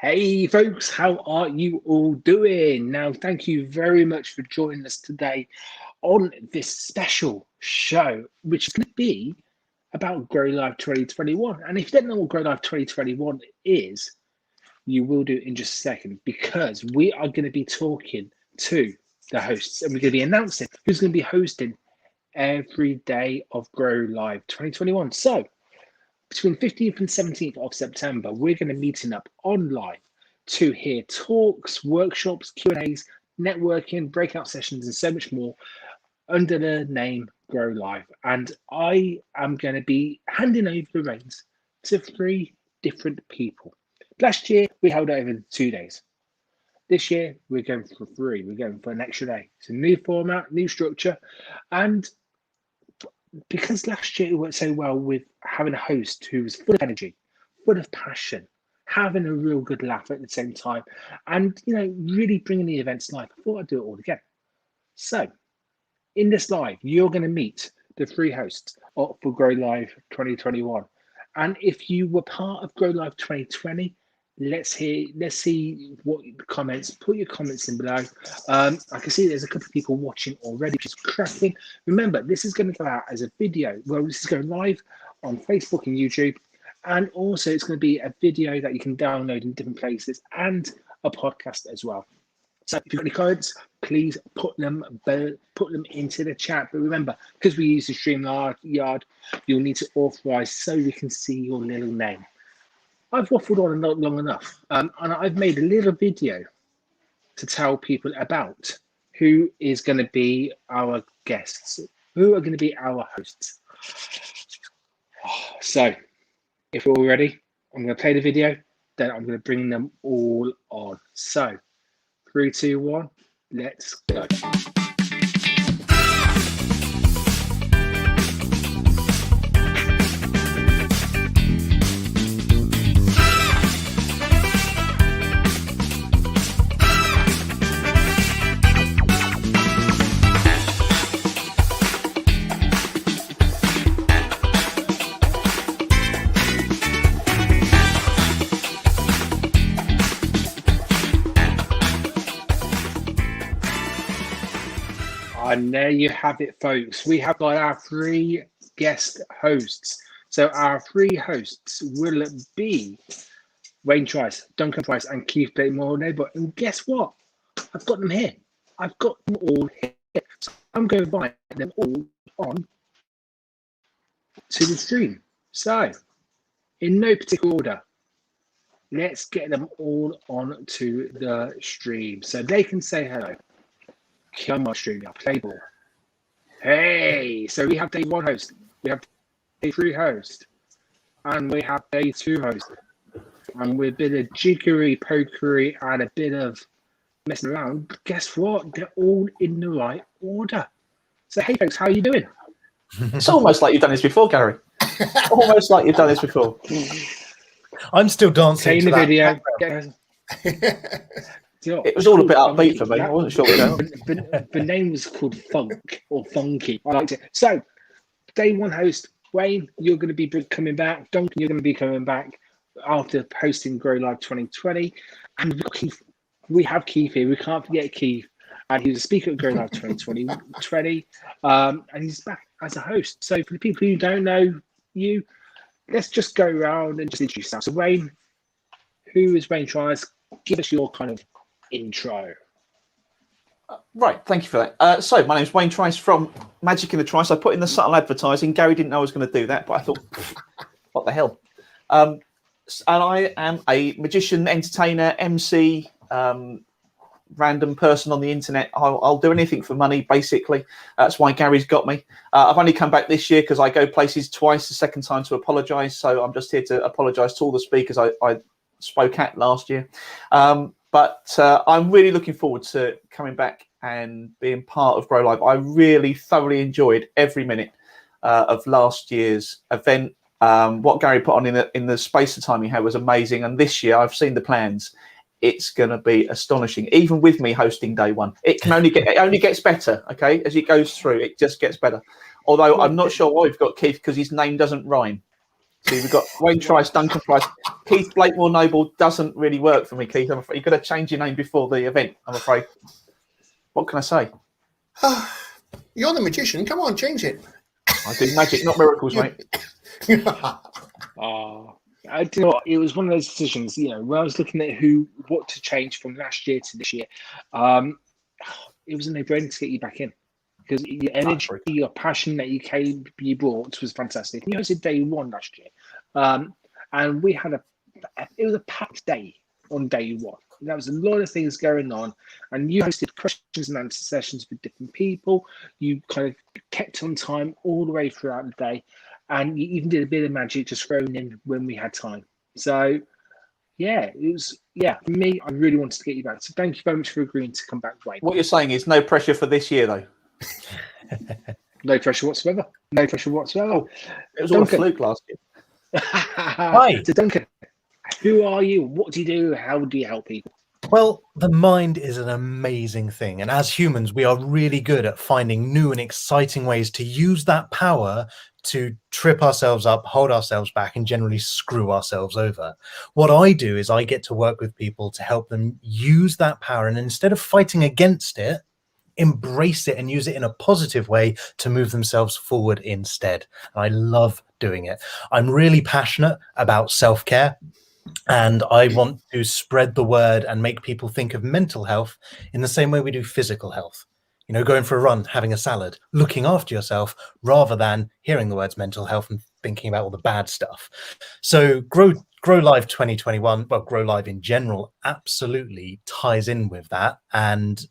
Hey folks, how are you all doing? Now, thank you very much for joining us today on this special show, which is going to be about Grow Live 2021. And if you don't know what Grow Live 2021 is, you will do in just a second, because we are going to be talking to the hosts and we're going to be announcing who's going to be hosting every day of Grow Live 2021. So, between 15th and 17th of September, we're going to meeting up online to hear talks, workshops, Q&As, networking, breakout sessions, and so much more under the name Grow Live. And I am going to be handing over the reins to 3 different people. Last year, we held it over 2 days. This year, we're going for 3. We're going for an extra day. It's a new format, new structure, and because last year it worked so well with having a host who was full of energy, full of passion, having a real good laugh at the same time, and really bringing the events live, I thought I'd do it all again. So, in this live, you're going to meet the 3 hosts for Grow Live 2021. And if you were part of Grow Live 2020, let's see what the comments. Put your comments in below. I can see there's a couple of people watching already, which is cracking. Remember, this is going to go out as a video. Well, this is going live on Facebook and YouTube, and also it's going to be a video that you can download in different places and a podcast as well. So if you've got any comments, please put them into the chat. But remember, because we use the StreamYard, you'll need to authorize so we can see your little name. I've waffled on not long enough, and I've made a little video to tell people about who is going to be our guests, who are going to be our hosts. So, if we're all ready, I'm going to play the video, then I'm going to bring them all on. So, 3, 2, 1, let's go. And there you have it, folks. We have got our 3 guest hosts. So our 3 hosts will be Wayne Trice, Duncan Price, and Keith Blake-Mornay. But guess what? I've got them here. I've got them all here. So I'm going to invite them all on to the stream. So, in no particular order, let's get them all on to the stream so they can say hello. Come on, stream, play ball. Hey, so we have day 1 host, we have day 3 host, and we have day 2 host. And with a bit of jiggery pokery and a bit of messing around, guess what? They're all in the right order. So, hey, folks, how are you doing? It's almost like you've done this before, Gary. Almost like you've done this before. I'm still dancing to the video. It was all a bit upbeat for me. I wasn't sure the name was called Funk or Funky. I liked it. So, day 1 host, Wayne, you're going to be coming back. Duncan, you're going to be coming back after hosting Grow Live 2020. And we have Keith here. We can't forget Keith. And he was a speaker at Grow Live 2020. And he's back as a host. So, for the people who don't know you, let's just go around and just introduce yourself. So, Wayne, who is Wayne Trice? Give us your kind of intro. Right, thank you for that. So my name's Wayne Trice from Magic in the Trice. I put in the subtle advertising. Gary didn't know I was going to do that, but I thought, what the hell? And I am a magician, entertainer, MC, random person on the internet. I'll do anything for money, basically. That's why Gary's got me. I've only come back this year because I go places twice, the second time to apologise. So I'm just here to apologise to all the speakers I spoke at last year. But I'm really looking forward to coming back and being part of Grow Live. I really thoroughly enjoyed every minute of last year's event. What Gary put on in the space of time he had was amazing. And this year, I've seen the plans. It's going to be astonishing. Even with me hosting day 1, it only gets better. Okay, as it goes through, it just gets better. Although I'm not sure why we've got Keith, because his name doesn't rhyme. See, we've got Wayne Trice, Duncan Price. Keith Blakemore Noble doesn't really work for me, Keith. I'm afraid you've got to change your name before the event, I'm afraid. What can I say? You're the magician. Come on, change it. I do magic, not miracles, mate. I do know what, it was one of those decisions, when I was looking at what to change from last year to this year, it was a no-brainer to get you back in. Because your energy, your passion that you brought was fantastic. You hosted day one last year, and we had it was a packed day on day one. There was a lot of things going on, and you hosted questions and answer sessions with different people. You kind of kept on time all the way throughout the day, and you even did a bit of magic just thrown in when we had time. So, it was for me. I really wanted to get you back. So thank you very much for agreeing to come back, Wayne. What you're saying is no pressure for this year, though. No pressure whatsoever. No pressure whatsoever. It was all a fluke last year. Hi. So Duncan, who are you? What do you do? How do you help people? Well, the mind is an amazing thing. And as humans, we are really good at finding new and exciting ways to use that power to trip ourselves up, hold ourselves back, and generally screw ourselves over. What I do is I get to work with people to help them use that power. And instead of fighting against it, embrace it and use it in a positive way to move themselves forward instead. And I love doing it. I'm really passionate about self-care, and I want to spread the word and make people think of mental health in the same way we do physical health. Going for a run, having a salad, looking after yourself, rather than hearing the words mental health and thinking about all the bad stuff. So Grow Live 2021, well, Grow Live in general, absolutely ties in with that. And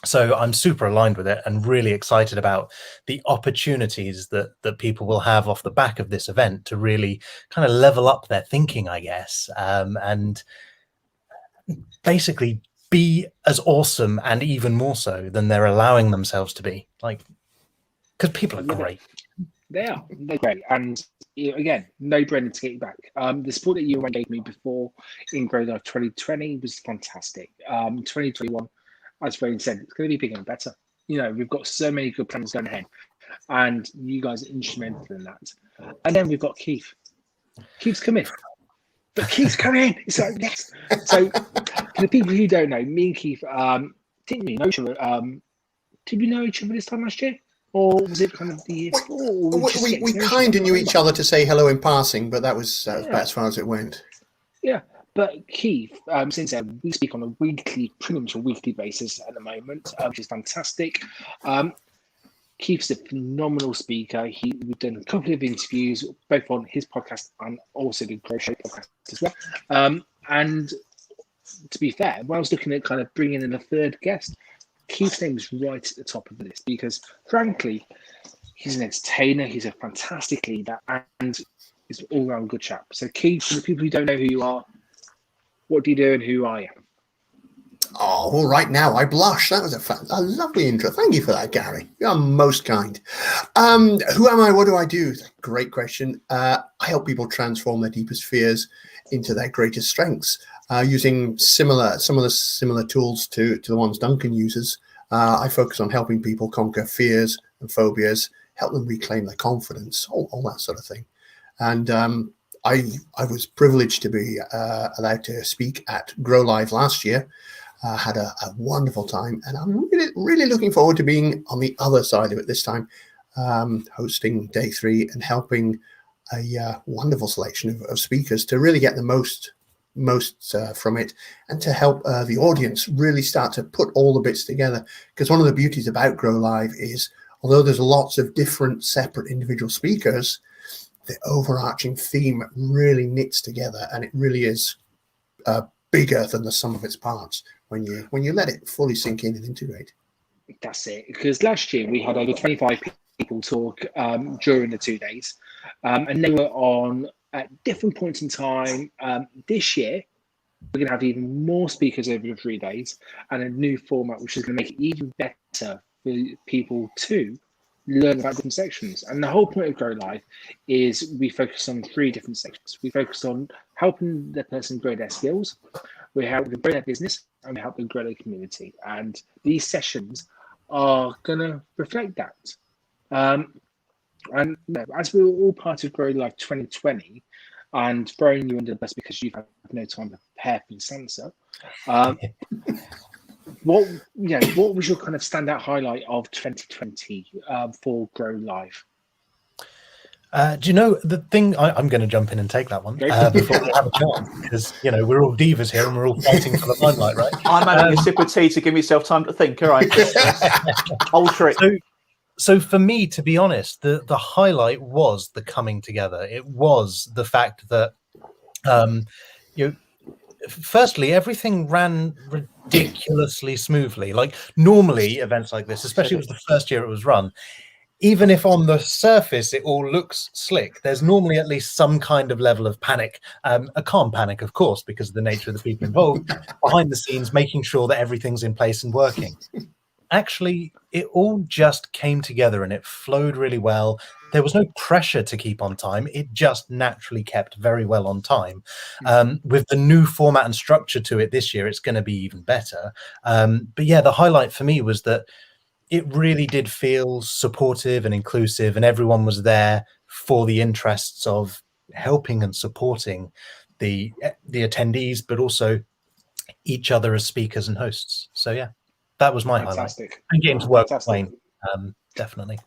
so I'm super aligned with it and really excited about the opportunities that people will have off the back of this event to really kind of level up their thinking, I guess, and basically be as awesome and even more so than they're allowing themselves to be. Because people are great. They're great. And again, no brainer to get you back. The support that you gave me before in Grow Live 2020 was fantastic. 2021. As Wayne said, it's going to be bigger and better. We've got so many good plans going ahead, and you guys are instrumental in that. And then we've got Keith. Keith's coming. But Keith's coming. It's like, yes. So, for the people who don't know, me and Keith didn't we know each other? Did we know each other this time last year? Or was it kind of the year before? We kind of knew each other to say hello in passing, but that was about as far as it went. Yeah. But Keith, since then, we speak on a pretty much a weekly basis at the moment, which is fantastic. Keith's a phenomenal speaker. We've done a couple of interviews, both on his podcast and also the Grow Show podcast as well. And to be fair, when I was looking at kind of bringing in a third guest, Keith's name was right at the top of the list because, frankly, he's an entertainer, he's a fantastic leader, and he's an all-round good chap. So, Keith, for the people who don't know who you are, what do you do and who are you? Oh, well, right now I blush. That was a lovely intro. Thank you for that, Gary. You're most kind. Who am I? What do I do? Great question. I help people transform their deepest fears into their greatest strengths using some of the similar tools to the ones Duncan uses. I focus on helping people conquer fears and phobias, help them reclaim their confidence, all that sort of thing. And I was privileged to be allowed to speak at Grow Live last year. Had a wonderful time, and I'm really looking forward to being on the other side of it this time, hosting day 3 and helping a wonderful selection of speakers to really get the most from it, and to help the audience really start to put all the bits together. Because one of the beauties about Grow Live is, although there's lots of different separate individual speakers, the overarching theme really knits together, and it really is bigger than the sum of its parts when you let it fully sink in and integrate. That's it. Because last year we had over 25 people talk during the 2 days, and they were on at different points in time. This year we're going to have even more speakers over the 3 days, and a new format which is going to make it even better for people to learn about different sections. And the whole point of Grow Live is we focus on 3 different sections. We focus on helping the person grow their skills, we help them grow their business, and we help them grow their community. And these sessions are going to reflect that. And as we were all part of Grow Life 2020, and throwing you under the bus because you've had no time to prepare for the Sansa, what was your kind of standout highlight of 2020 for Grow Live? Do you know the thing? I'm going to jump in and take that one before we have a chance, because we're all divas here and we're all fighting for the limelight, right? I'm having a sip of tea to give myself time to think. All right, alter it. So for me, to be honest, the highlight was the coming together. It was the fact that firstly, everything ran ridiculously smoothly. Like normally events like this, especially it was the first year it was run, even if on the surface it all looks slick, there's normally at least some kind of level of panic, a calm panic, of course, because of the nature of the people involved, behind the scenes, making sure that everything's in place and working. Actually, it all just came together and it flowed really well. There was no pressure to keep on time. It just naturally kept very well on time. With the new format and structure to it this year, it's going to be even better. But yeah, the highlight for me was that it really did feel supportive and inclusive, and everyone was there for the interests of helping and supporting the attendees, but also each other as speakers and hosts. So yeah, that was my Fantastic. highlight. And getting to work with Wayne, definitely.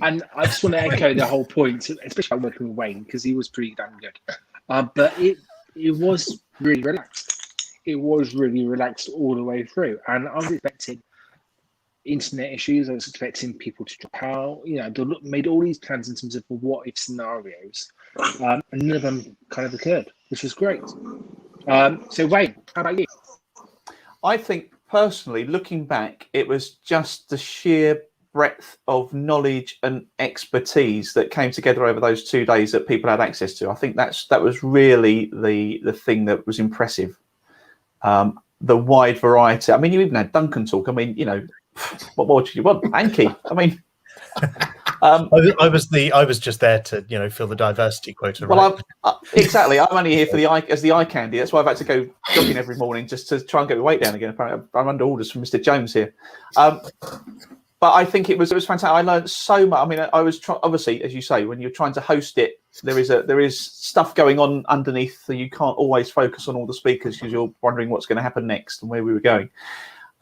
And I just want to echo the whole point, especially working with Wayne, because he was pretty damn good. But it was really relaxed. It was really relaxed all the way through. And I was expecting internet issues. I was expecting people to drop out. They made all these plans in terms of what if scenarios. And none of them kind of occurred, which was great. So Wayne, how about you? I think personally, looking back, it was just the sheer breadth of knowledge and expertise that came together over those 2 days that people had access to. I think that was really the thing that was impressive. The wide variety. I mean, you even had Duncan talk. I mean, what more do you want? Anki. I mean, I was just there to fill the diversity quota. Well, right? Exactly. I'm only here for the eye candy. That's why I've had to go jogging every morning just to try and get my weight down again. Apparently, I'm under orders from Mr. Jones here. But I think it was fantastic. I learned so much. I mean, I was obviously, as you say, when you're trying to host it, there is stuff going on underneath, so you can't always focus on all the speakers because you're wondering what's going to happen next and where we were going.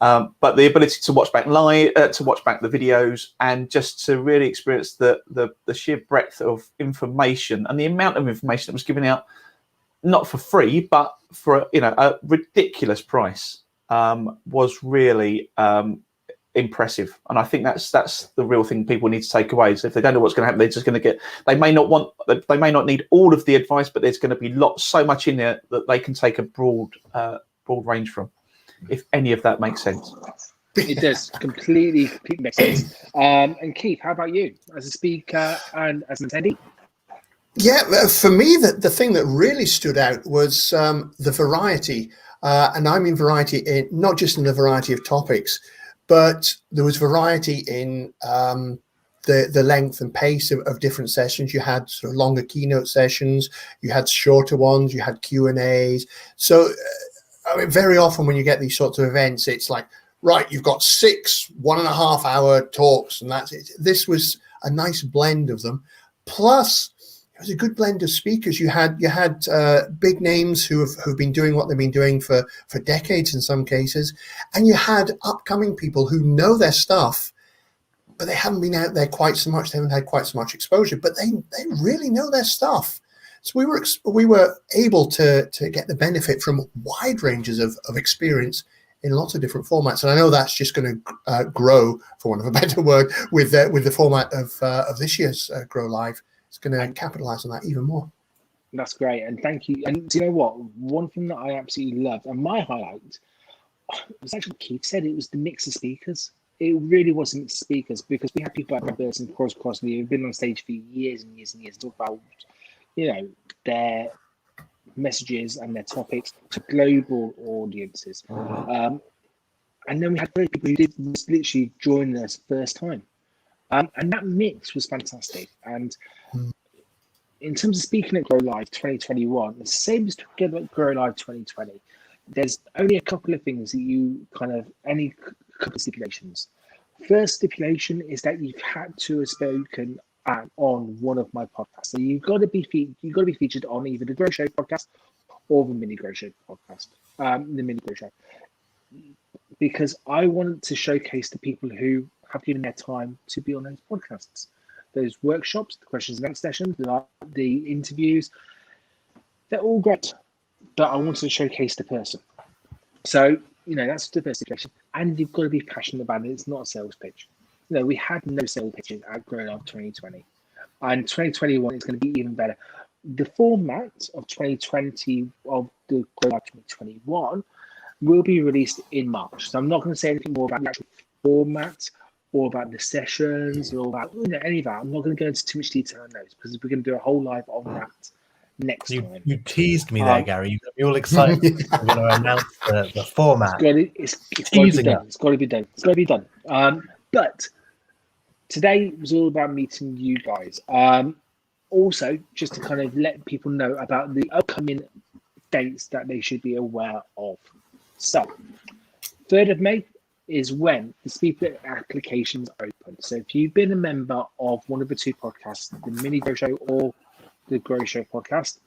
But the ability to watch back live, to watch back the videos, and just to really experience the sheer breadth of information and the amount of information that was given out, not for free, but for a ridiculous price, was really impressive. And I think that's the real thing people need to take away. So if they don't know what's going to happen, they're just going to they may not need all of the advice, but there's going to be so much in there that they can take a broad range from. If any of that makes sense. It does completely make sense. And Keith, how about you as a speaker and as an attendee? Yeah, for me, the thing that really stood out was the variety. And I mean variety not just in the variety of topics, but there was variety in the length and pace of different sessions. You had sort of longer keynote sessions, you had shorter ones, you had Q&As. So I mean, very often when you get these sorts of events, it's like, right, you've got 6 1.5 hour talks, and that's it. This was a nice blend of them. Plus, it was a good blend of speakers. You had big names who've been doing what they've been doing for decades in some cases, and you had upcoming people who know their stuff, but they haven't been out there quite so much. They haven't had quite so much exposure, but they really know their stuff. So we were able to get the benefit from wide ranges of experience in lots of different formats, and I know that's just going to grow, for want of a better word, with the format of this year's Grow Live. It's going to capitalize on that even more. That's great, and thank you. And do you know what? One thing that I absolutely loved, and my highlight, was actually what Keith said. It was the mix of speakers. It really was a mix of speakers, because we had people like Roberts and Cross Crossley who've been on stage for years and years and years, talk about their messages and their topics to global audiences. And then we had people who did literally join us first time. And that mix was fantastic. And in terms of speaking at Grow Live 2021, the same as Grow Live 2020, there's only a couple of things that any couple of stipulations. First stipulation is that you've had to have spoken on one of my podcasts. So you've got to be featured on either the Grow Show podcast or the Mini Grow Show podcast, the Mini Grow Show, because I wanted to showcase the people who have given their time to be on those podcasts, those workshops, the questions and answer sessions, the interviews. They're all great, but I wanted to showcase the person. So, that's the first situation. And you've got to be passionate about it. It's not a sales pitch. We had no sales pitches at Grow Live 2020. And 2021 is going to be even better. The format of 2020, of the Grow Live 2021, will be released in March. So I'm not going to say anything more about the actual format or about the sessions or about any of that. I'm not going to go into too much detail on those because we're going to do a whole live on that next time. You teased me there, Gary. You got me all excited. We're going to announce the format. It's got to be done. But today was all about meeting you guys. Also, just to kind of let people know about the upcoming dates that they should be aware of. So, 3rd of May is when the speaker applications open. So if you've been a member of one of the two podcasts, the Mini Grow Show or the Grow Show podcast,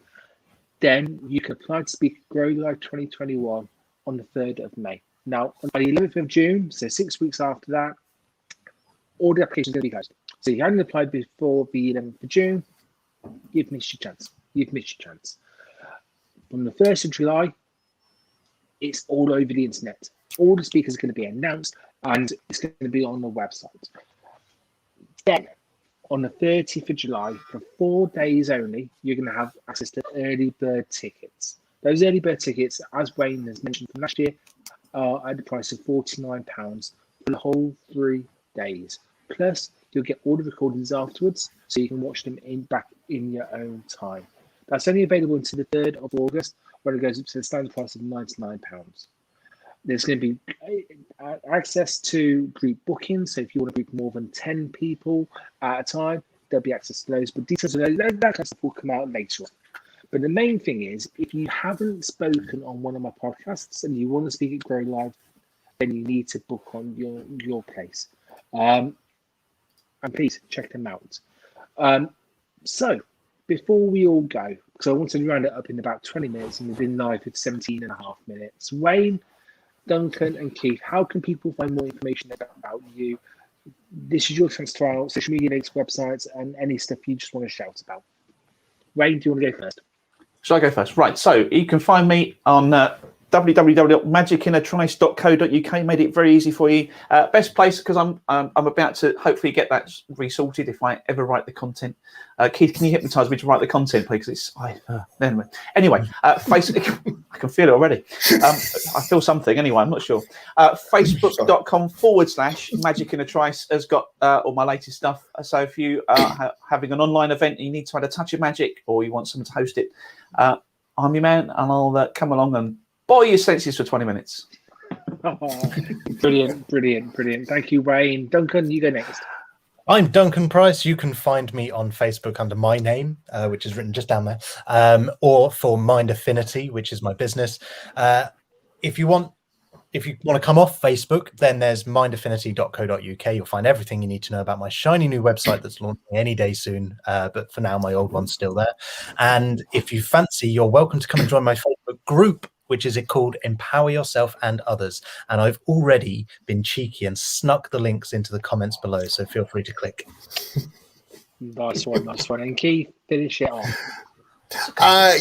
then you can apply to speak at Grow Live 2021 on the 3rd of May. Now, on the 11th of June, so 6 weeks after that, all the applications are going to be closed. So if you hadn't applied before the 11th of June, you've missed your chance. From the 1st of July, it's all over the internet. All the speakers are going to be announced and it's going to be on the website. Then, on the 30th of July, for 4 days only, you're going to have access to early bird tickets. Those early bird tickets, as Wayne has mentioned from last year, are at the price of £49 for the whole 3 days. Plus, you'll get all the recordings afterwards, so you can watch them back in your own time. That's only available until the 3rd of August, when it goes up to the standard price of £99. There's going to be access to group bookings. So if you want to group more than 10 people at a time, there'll be access to those. But details of that kind of stuff will come out later on. But the main thing is, if you haven't spoken on one of my podcasts and you want to speak at Grow Live, then you need to book on your place. And please check them out. So before we all go, because I want to round it up in about 20 minutes and we've been live for 17 and a half minutes. Wayne, Duncan and Keith, how can people find more information about you? This is your chance to try out social media links, websites, and any stuff you just want to shout about. Wayne, do you want to go first? Shall I go first? Right. So you can find me on www.magicinnertrice.co.uk. Made it very easy for you. Best place, because I'm about to hopefully get that resorted if I ever write the content. Keith, can you hypnotise me to write the content, please? Anyway, Facebook. I can feel it already. I feel something. Anyway, I'm not sure. Facebook.com/MagicInnerTrice has got all my latest stuff. So if you are having an online event and you need to add a touch of magic, or you want someone to host it, I'm your man, and I'll come along and bore your senses for 20 minutes. Brilliant. Thank you, Wayne. Duncan, you go next. I'm Duncan Price. You can find me on Facebook under my name, which is written just down there, or for Mind Affinity, which is my business. If you want to come off Facebook, then there's mindaffinity.co.uk. You'll find everything you need to know about my shiny new website that's launching any day soon. But for now, my old one's still there. And if you fancy, you're welcome to come and join my Facebook group, which is called Empower Yourself and Others. And I've already been cheeky and snuck the links into the comments below, so feel free to click. Nice one. And Keith, finish it off.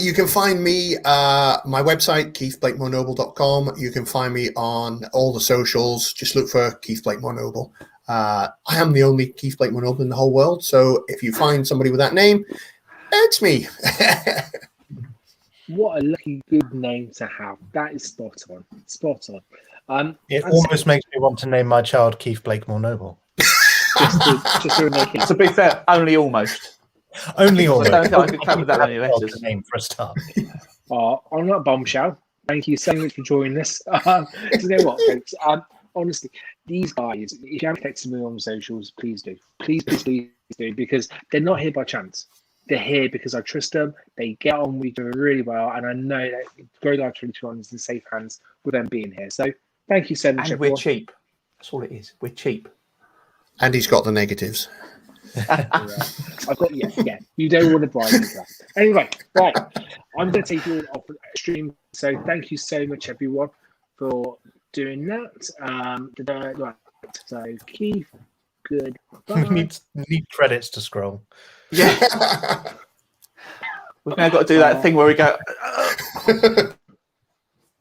You can find me, my website, keithblakemorenoble.com. You can find me on all the socials. Just look for Keith Blakemore Noble. I am the only Keith Blakemore Noble in the whole world, so if you find somebody with that name, it's me. What a lucky good name to have. That is spot on. It almost makes me want to name my child Keith Blakemore Noble. just to make it. To be fair, only almost. Only almost. I don't think I could cover that many letters. Name for a start. On that bombshell, thank you so much for joining us. You know what, folks? Honestly, these guys, if you haven't connected me on socials, please do. Please do, because they're not here by chance. They're here because I trust them. They get on with each other really well, and I know that Grow Live 2021 is in safe hands with them being here. So thank you so much, And everyone. we're cheap. That's all it is. We're cheap. And he's got the negatives. I've got yeah. You don't want to bribe me for that. Anyway, right. I'm going to take you all off the stream. So thank you so much, everyone, for doing that. Right. So Keith, good. We need credits to scroll. Yeah. We've now got to do that thing where we go.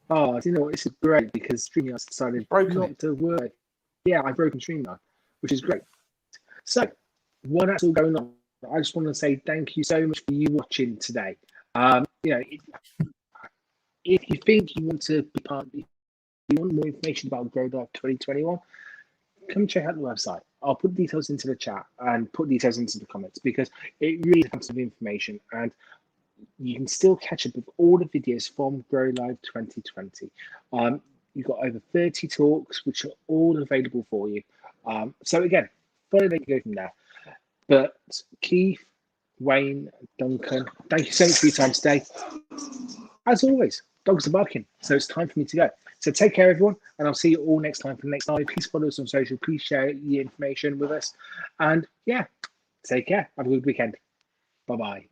Oh, do you know what? This is great because StreamYard decided not to work. Yeah, I've broken StreamYard, which is great. So, while that's all going on, I just want to say thank you so much for you watching today. If you think you want to be part, if you want more information about Grow Life 2021, come check out the website. I'll put details into the chat and put details into the comments because it really has some information and you can still catch up with all the videos from Grow Live 2020. You've got over 30 talks, which are all available for you. So again, follow them, go from there. But Keith, Wayne, Duncan, thank you so much for your time today. As always, dogs are barking, so it's time for me to go. So take care, everyone, and I'll see you all next time for the next live. Please follow us on social. Please share your information with us. And yeah, take care. Have a good weekend. Bye-bye.